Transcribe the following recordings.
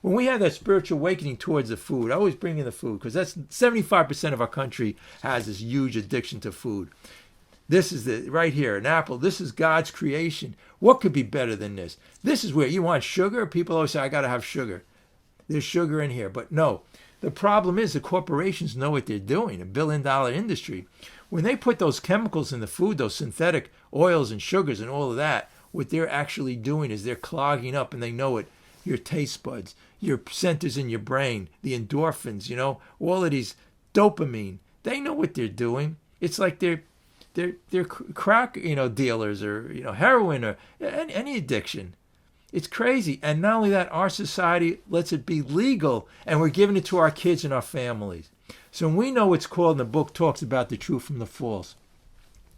when we have that spiritual awakening towards the food, I always bring in the food because that's 75% of our country has this huge addiction to food. This is the right here, an apple. This is God's creation. What could be better than this? This is where you want sugar. People always say, I got to have sugar. There's sugar in here. But no, the problem is the corporations know what they're doing, $1 billion industry. When they put those chemicals in the food, those synthetic oils and sugars and all of that, what they're actually doing is they're clogging up, and they know it, your taste buds, your centers in your brain, the endorphins, all of these dopamine. They know what they're doing. It's like they're crack, dealers or, heroin or any addiction. It's crazy. And not only that, our society lets it be legal, and we're giving it to our kids and our families. So when we know what's called, and the book talks about the true from the false,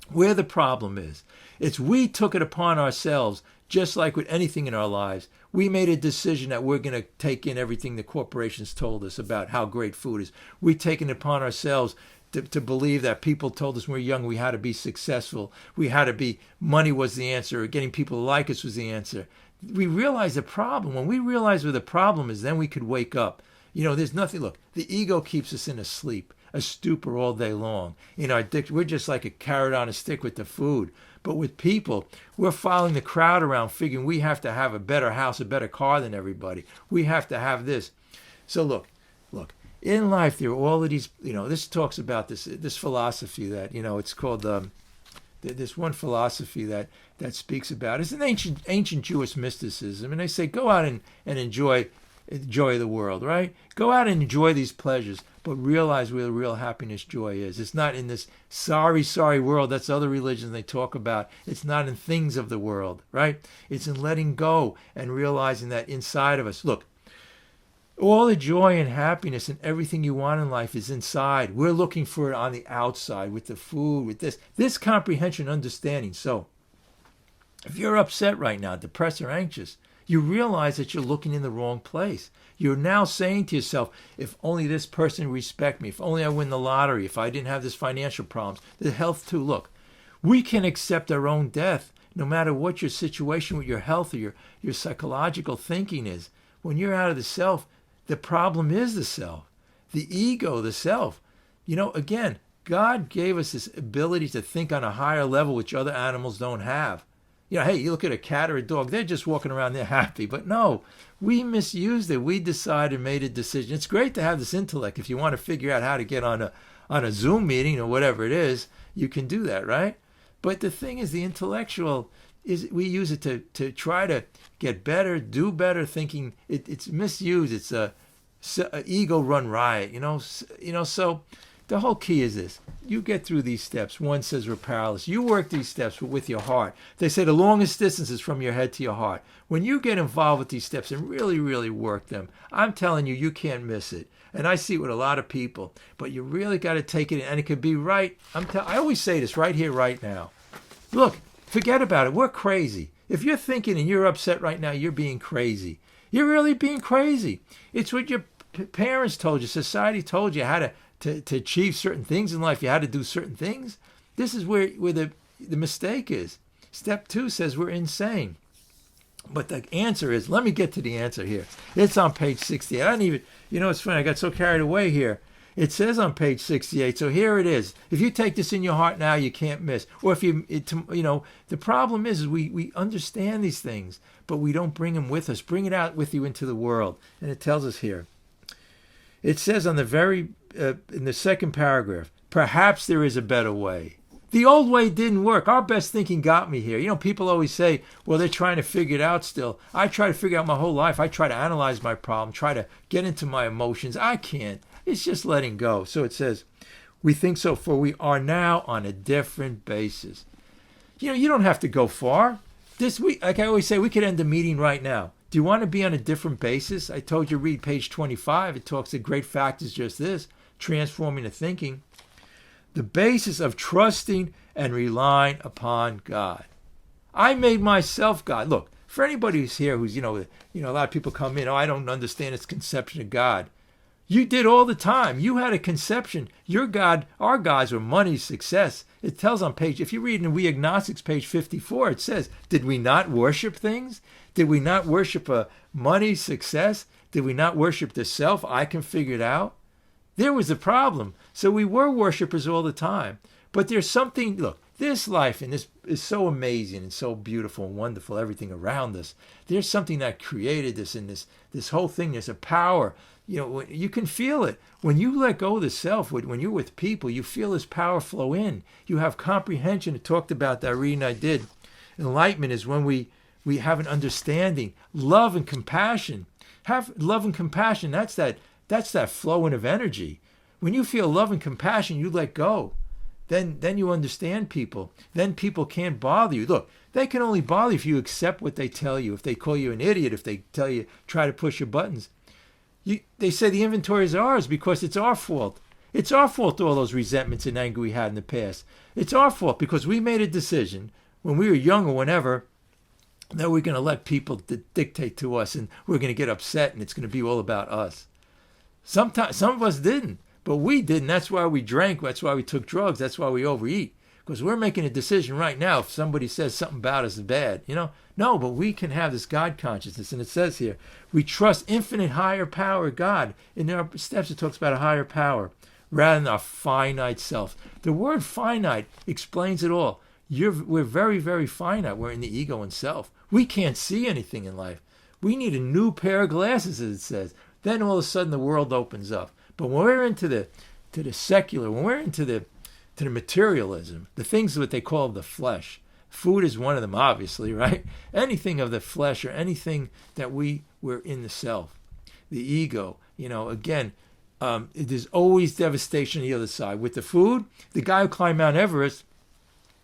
where the problem is, it's we took it upon ourselves, just like with anything in our lives. We made a decision that we're going to take in everything the corporations told us about how great food is. We've taken it upon ourselves to believe that people told us when we were young we had to be successful. We had to be, money was the answer, or getting people to like us was the answer. We realize the problem. When we realize where the problem is, then we could wake up. There's nothing, look, the ego keeps us in a sleep, a stupor all day long. In our addiction, we're just like a carrot on a stick with the food. But with people, we're following the crowd around, figuring we have to have a better house, a better car than everybody. We have to have this. So look, in life, there are all of these, this talks about this philosophy that, it's called, this one philosophy that speaks about, it's an ancient Jewish mysticism. And they say, go out and enjoy the world, right? Go out and enjoy these pleasures, but realize where the real happiness, joy is. It's not in this sorry world. That's other religions they talk about. It's not in things of the world, right? It's in letting go and realizing that inside of us. Look, all the joy and happiness and everything you want in life is inside. We're looking for it on the outside with the food, with this comprehension, understanding. So if you're upset right now, depressed or anxious, you realize that you're looking in the wrong place. You're now saying to yourself, if only this person respect me, if only I win the lottery, if I didn't have this financial problems, the health too. Look, we can accept our own death no matter what your situation with your health or your psychological thinking is. When you're out of the self, the problem is the self, the ego, the self. Again, God gave us this ability to think on a higher level, which other animals don't have. Hey, you look at a cat or a dog, they're just walking around, they're happy. But no, we misused it. We decided, made a decision. It's great to have this intellect. If you want to figure out how to get on a Zoom meeting or whatever it is, you can do that, right? But the thing is, the intellectual, we use it to try to get better, do better, thinking it's misused. It's a ego run riot, so the whole key is this. You get through these steps. One says we're powerless. You work these steps with your heart. They say the longest distance is from your head to your heart. When you get involved with these steps and really, really work them, I'm telling you, you can't miss it. And I see it with a lot of people. But you really got to take it, and it could be right. I always say this right here, right now. Look, forget about it. We're crazy. If you're thinking and you're upset right now, you're being crazy. You're really being crazy. It's what your parents told you. Society told you how to achieve certain things in life. You had to do certain things. This is where the mistake is. Step 2 says we're insane. But the answer is, let me get to the answer here. It's on page 68. I don't even, it's funny, I got so carried away here. It says on page 68, so here it is. If you take this in your heart now, you can't miss. Or if the problem is we understand these things, but we don't bring them with us. Bring it out with you into the world. And it tells us here. It says on the in the second paragraph, perhaps there is a better way. The old way didn't work. Our best thinking got me here. People always say, well, they're trying to figure it out still. I try to figure out my whole life. I try to analyze my problem, try to get into my emotions. I can't. It's just letting go. So it says, we think so, for we are now on a different basis. You don't have to go far. This week, like I always say, we could end the meeting right now. Do you want to be on a different basis? I told you, read page 25. It talks, the great fact is just this, transforming the thinking. The basis of trusting and relying upon God. I made myself God. Look, for anybody who's here who's, a lot of people come in, I don't understand its conception of God. You did all the time. You had a conception. Your God, our gods were money, success. It tells on page, if you read in We Agnostics, page 54, it says, did we not worship things? Did we not worship money, success? Did we not worship the self? I can figure it out. There was a problem. So we were worshipers all the time. But there's something, look, this life and this is so amazing and so beautiful and wonderful, everything around us. There's something that created this and this whole thing. There's a power. You know, you can feel it. When you let go of the self, when you're with people, you feel this power flow in. You have comprehension. I talked about that reading I did. Enlightenment is when we have an understanding, love and compassion. Have love and compassion. That's that flowing of energy. When you feel love and compassion, you let go. Then you understand people. Then people can't bother you. Look, they can only bother you if you accept what they tell you. If they call you an idiot, if they tell you, try to push your buttons. They say the inventory is ours because it's our fault. It's our fault, all those resentments and anger we had in the past. It's our fault because we made a decision when we were young or whenever that we're going to let people dictate to us and we're going to get upset and it's going to be all about us. Sometimes some of us didn't, but we didn't. That's why we drank. That's why we took drugs. That's why we overeat. Because we're making a decision right now if somebody says something about us is bad. No, but we can have this God consciousness. And it says here, we trust infinite higher power, God. In our steps, it talks about a higher power rather than our finite self. The word finite explains it all. We're very, very finite. We're in the ego and self. We can't see anything in life. We need a new pair of glasses, as it says. Then all of a sudden the world opens up. But when we're into the secular, when we're into the materialism, the things that they call the flesh, food is one of them, obviously, right? Anything of the flesh or anything that we're in the self, the ego, again, there's always devastation on the other side. With the food, the guy who climbed Mount Everest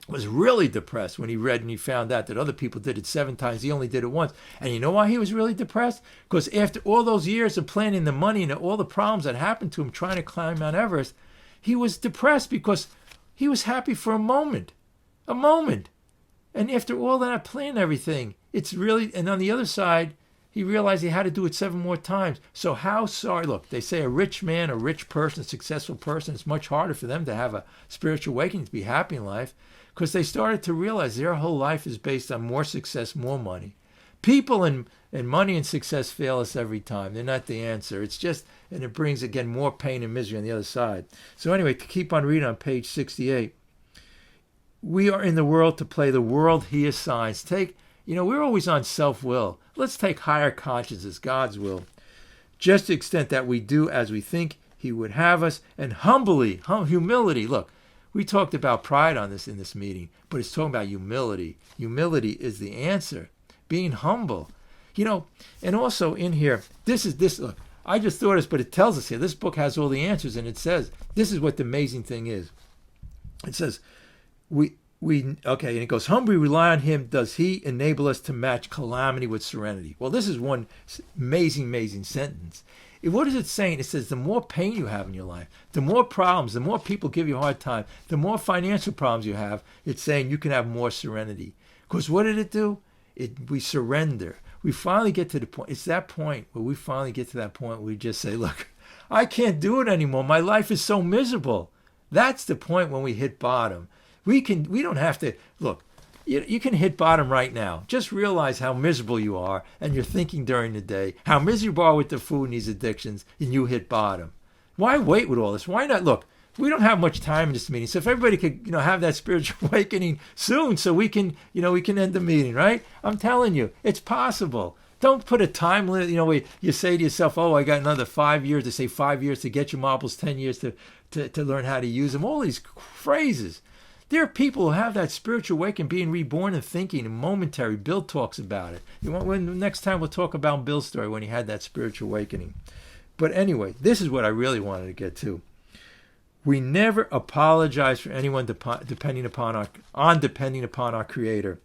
was really depressed when he read and he found out that other people did it 7 times. He only did it once. And you know why he was really depressed? Because after all those years of planning the money and all the problems that happened to him trying to climb Mount Everest, he was depressed because he was happy for a moment. And after all that plan and everything, it's really, and on the other side, he realized he had to do it 7 more times. So how sorry, look, they say a rich man, a rich person, a successful person, it's much harder for them to have a spiritual awakening, to be happy in life, because they started to realize their whole life is based on more success, more money. People and money and success fail us every time. They're not the answer. It's just, and it brings, again, more pain and misery on the other side. So anyway, to keep on reading on page 68, we are in the world to play the world he assigns. We're always on self-will. Let's take higher consciousness, God's will, just to the extent that we do as we think he would have us, and humility. Look, we talked about pride on this in this meeting, but it's talking about humility. Humility is the answer. Being humble. And also in here, look, I just thought this, but it tells us here, this book has all the answers, and it says, this is what the amazing thing is. It says, and it goes, humbly rely on him, does he enable us to match calamity with serenity. Well, this is one amazing sentence. What is it saying? It says the more pain you have in your life, the more problems, the more people give you a hard time, the more financial problems you have, it's saying you can have more serenity. Because what did it do? We surrender. We finally get to the point. It's that point where we finally get to that point where we just say, look, I can't do it anymore. My life is so miserable. That's the point when we hit bottom. We don't have to, look, you can hit bottom right now. Just realize how miserable you are and you're thinking during the day, how miserable you are with the food and these addictions, and you hit bottom. Why wait with all this? Why not? Look, we don't have much time in this meeting. So if everybody could, have that spiritual awakening soon so we can end the meeting, right? I'm telling you, it's possible. Don't put a time limit, where you say to yourself, oh, I got another 5 years. They say 5 years to get your marbles, 10 years to learn how to use them. All these phrases. There are people who have that spiritual awakening, being reborn and thinking, and momentary. Bill talks about it. Next time we'll talk about Bill's story when he had that spiritual awakening. But anyway, this is what I really wanted to get to. We never apologize for anyone depending upon our Creator.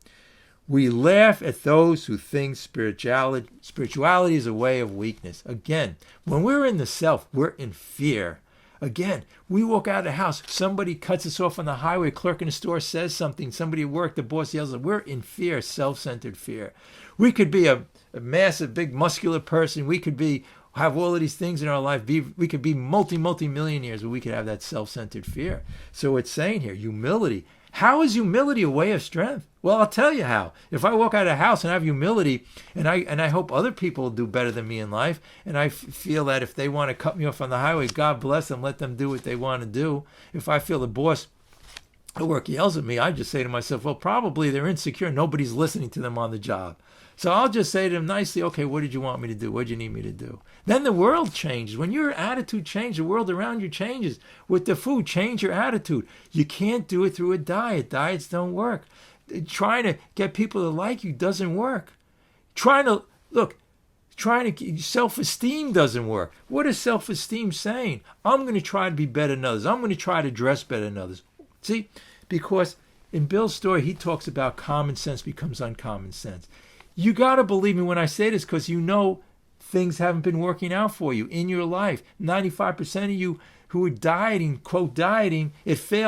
We laugh at those who think spirituality is a way of weakness. Again, when we're in the self, we're in fear. Again, we walk out of the house, somebody cuts us off on the highway, a clerk in the store says something, somebody at work, the boss yells, we're in fear, self-centered fear. We could be a massive, big, muscular person. We could have all of these things in our life. We could be multi-millionaires, but we could have that self-centered fear. So it's saying here, humility. How is humility a way of strength? Well, I'll tell you how. If I walk out of the house and have humility, and I hope other people will do better than me in life, and I feel that if they want to cut me off on the highway, God bless them, let them do what they want to do. If I feel the boss at work yells at me, I just say to myself, well, probably they're insecure. Nobody's listening to them on the job. So I'll just say to them nicely, okay, what did you want me to do? What did you need me to do? Then the world changes. When your attitude changes, the world around you changes. With the food, change your attitude. You can't do it through a diet. Diets don't work. Trying to get people to like you doesn't work. Self-esteem doesn't work. What is self-esteem saying? I'm going to try to be better than others. I'm going to try to dress better than others. See, because in Bill's story, he talks about common sense becomes uncommon sense. You got to believe me when I say this, because you know things haven't been working out for you in your life. 95% of you who are dieting, quote dieting, it failed.